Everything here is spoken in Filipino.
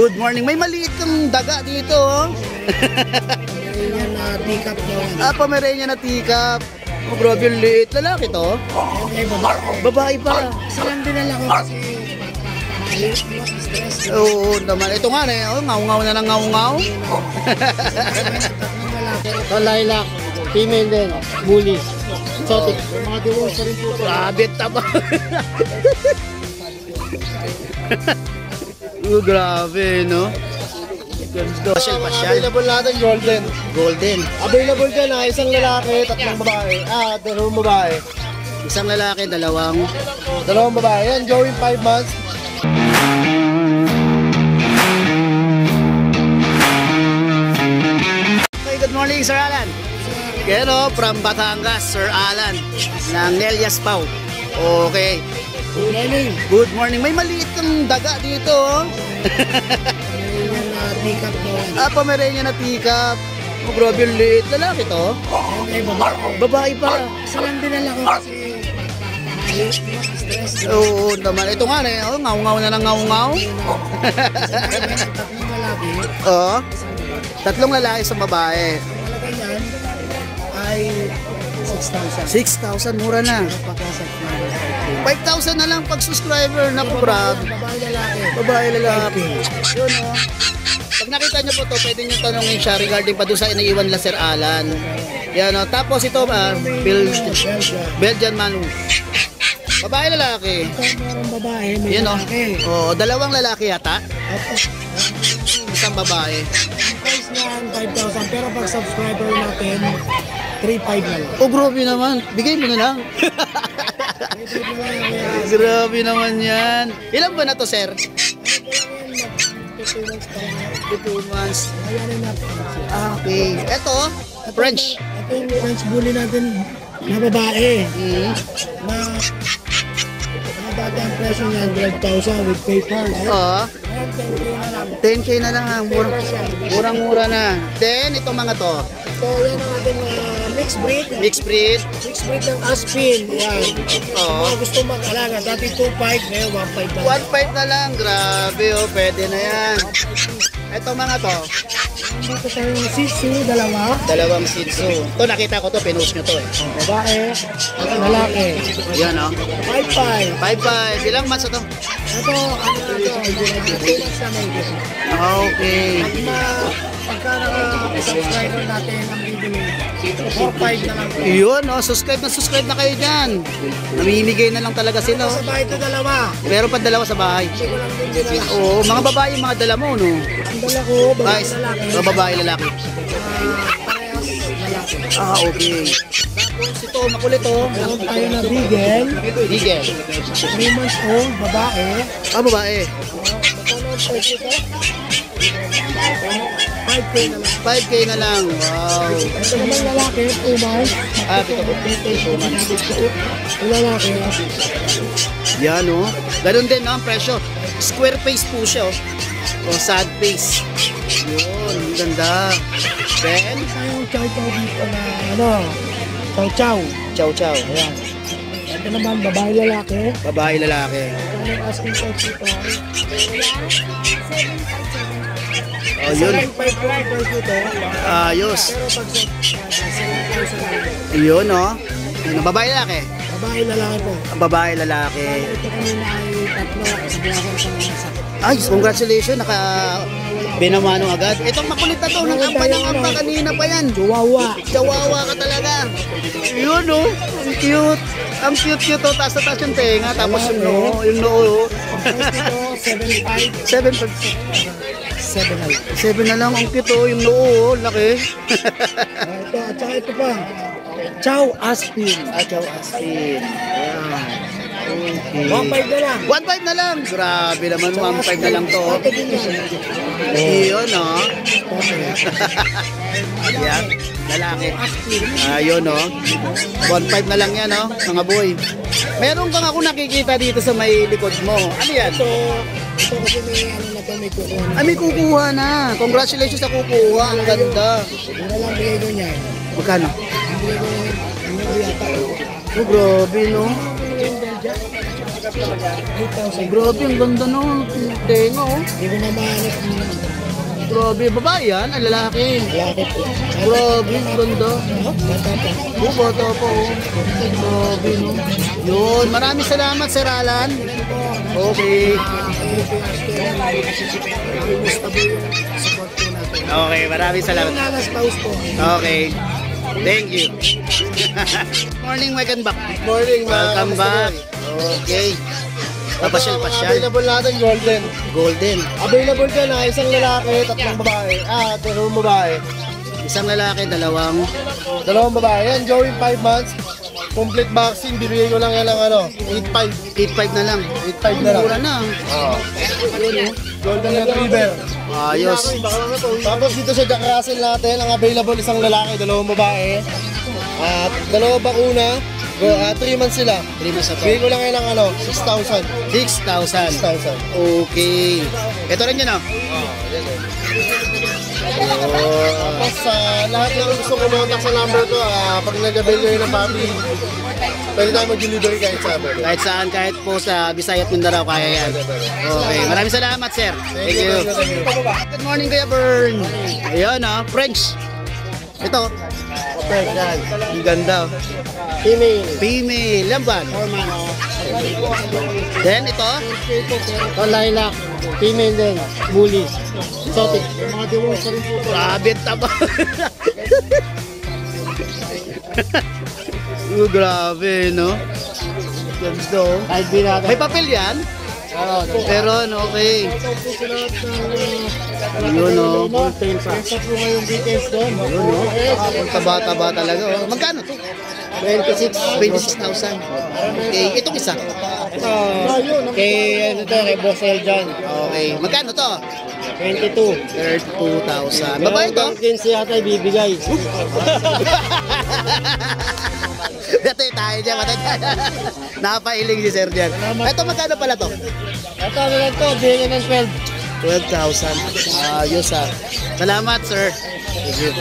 Good morning. May maliit kang daga dito, oh. Pomeranian na teacup na. Pomeranian na teacup. Oh, grabe yung liit. Lalaki to? Okay, babae. Babae pa. Isa lang dinala ko kasi stress. Oo naman. Ito nga eh. Oh, ngaw-ngaw na ng ngaw-ngaw. Ito lilac. Female din. Bully. Exotic. Mga divorce rin po ito. Grabe taba. Grabe, no? Ganda. Pasyal. Available natin golden. Golden. Available dyan na isang lalaki, tatlong babae. Dalawang babae. Isang lalaki, dalawang Babae. Yan, going 5 months. Okay, good morning, Sir Alan. Hello, from Batangas, Sir Alan ng Nelias Pau. Okay. Good morning. Good morning. May maliit kang daga dito, oh. Pomeranian na teacup na. Pomeranian na teacup. Oh, grabe yung liit. Lalaki to? Okay, babae. Babae pa. Isa lang dinala ko kasi stress. Oo naman. Ito nga eh. Oh, ngaw-ngaw na ng ngaw-ngaw. Tatlong lalaki. Oo. Tatlong lalaki sa babae. Talaga yan ay 6,000. 6,000. Mura na. Pagka-subscriber. 5,000 na lang pag subscriber. Naku, grabe. Babae lalaki. Babae lalaki. Yun, oh. Pag nakita nyo po to, pwede nyo tanongin siya regarding pa doon sa iniiwan nila Sir Alan. Yan, oh. Tapos ito, Belgian Manu. Babae lalaki. Ito merong babae, may Yan, oh. lalaki. Oh, dalawang lalaki yata. Opo. Isang babae. Ang price niyan, 5,000. Pero pag subscriber natin, 3,500 na lang. Oh, grabe naman. Bigay mo na lang. Grabe naman yan. Ilan ba na to, sir? 2 months. Okay. Ito, French. Ito yung French bully natin na babae. Na dati ang presyo niyan, 12,000 with paper. Oo. 10K na lang. Murang-mura na. Then, itong mga to. So, yan ang ating mixed breed. Mixed breed. Mixed breed ng Aspin. Yan. Oo. Mga gusto mag-alaga. Dati 2,500, ngayon 1,500 na lang. 1.5 na lang. Grabe, oh. Pwede na yan. Itong mga to. Dito tayong Shih Tzu, dalawa. Dalawang Shih Tzu. Ito, nakita ko to. Pinost nyo to eh. Babae, lalaki. Yan, oh. 5,500. 5.5. Ilang months na to? Ito, ano na ito? 2 months na may ito. Okay. Pagka naka-subscriber natin ang bibili, 4,500 na lang. Yun, oh. Subscribe na kayo dyan. Namimigay na lang talaga sila, oh. Sa bahay ito dalawa. Meron pa dalawa sa bahay. Hindi ko lang din dinala. Oo, mga babae yung mga dala mo, no? Ang dala ko, babae Guys, lalaki. mga babae lalaki. Parehas lalaki. Okay. Tapos ito, makulit, oh. Meron tayo na Beagle, Bigel. 3 months old, babae. Babae. Magkano ang price ito? 5K na lang. 5K na lang. Wow. Ito naman lalaki, 2 months. Ito po. 2 months. Yung lalaki, Yan, oh. Ganun din, no? Ang presyo. Square face po siya, oh. O, sad face. Yun, ang ganda. Then, tayong chow-chow dito na, ano, chow-chow. chow chow. Ayan. Ito naman, babae lalaki. Babae lalaki. Ano ang asking price dito? Oh, yun. 7,500 price dito. Ayos. Pero pag 7,000 Yun, oh. Yun, babae lalaki. babae lalaki po. Babae lalaki. Ito kanina ay tatlo sa biyakan sa mga sa. Ay, congratulations. Binamano agad. Itong makulit na to. Nang-ampa ng ampa. Kanina pa yan. Chihuahua. Chawawa ka talaga. Yun, oh. Ang cute. Ang cute-cute, oh. Taas na taas yung tenga. Tapos yung noo. Yung noo, oh. Price dito, 7 7,500. 7,500. na lang. Ang cute, oh. Yung noo, oh. Laki. Ito, at saka ito pa. Chow Aspin. Chow Aspin. Ayan. Okay. 1,500 na lang. 1.5 na lang. Grabe naman. 1.5 na lang to, oh. Ito din yan. Yun, oh. Yan. Lalaki. Ayun, oh. 1.5 na lang yan, oh. Mga boy. Meron bang ako nakikita dito sa may likod mo? Ano yan? Ito kasi may ano na to, may kukuha na. Ah, may kukuha na. Congratulations sa kukuha. Ang ganda. Mura lang bigay ko niyan. Magkano? Ang bigay ko niyan, ano yata. Oh, grabe, no? 8,000. Grabe, ang ganda no. Tenga oh. Hindi ko na mahanap ng Grabe, babae yan, ang lalaki. lalaki po. Grabe, ang ganda. Bata pa. Oh, bata pa oh. Grabe no. Yun, maraming salamat Sir Alan. Okay. Okay, maraming salamat. Yung nanas paus po. Okay. Thank you. Morning, welcome back. Morning, Welcome back. Okay. Papasyal-pasyal. Available natin golden. Golden. Available dyan isang lalaki, tatlong babae. Dalawang babae. Isang lalaki, dalawang. Dalawang babae. Yan, going 5 months. Complete vaccine, bibigay ko lang yan ng 8.5. 8.5 na lang. 8.5 na lang. Mura na. Golden Retriever. Ayos. Tapos dito sa Jack Russell natin, ang available isang lalaki, dalawang babae. At dalawang bakuna. 3 months sila. 3 months na to. Bigay ko lang yan ng 6,000. 6,000. 6,000. Okay. Ito rin yun, oh. Tapos lahat ng gusto kumontak sa number ko, pag nag-avail kayo ng puppy, pwede tayo mag-delivery kahit sa amin. Kahit saan, kahit po sa Bisaya at Mindanao, kaya yan. Okay. Maraming salamat, sir. Thank you. Good morning, Kuya Bern. Ayan, ah. French. Ito. Okay, yan. Ang ganda. Female. Female. Lamban. Then, ito. Ito, lilac. Female din. Bully. Exotic. Mga divorce rin po. Grabe, taba. Grabe, no? Ganda, oh. Kahit di natin. May papel yan? Pero, no, okay. Yun, no. Isa po ngayong details doon. Yun, no. Ang taba-taba talaga, oh. Magkano to? 26,000. Okay, itong isa. Ito, kay kay Boss Eljan. Okay, magkano to? 22. 32,000. Babae to? 15 yata ibibigay. Dati tayo dyan, patay tayo. Napailing si Sir dyan. Ito, magkano pala to? Ito, ano lang to, bigyan ng 12. 12,000. Ayos ah. Salamat, sir. Thank you.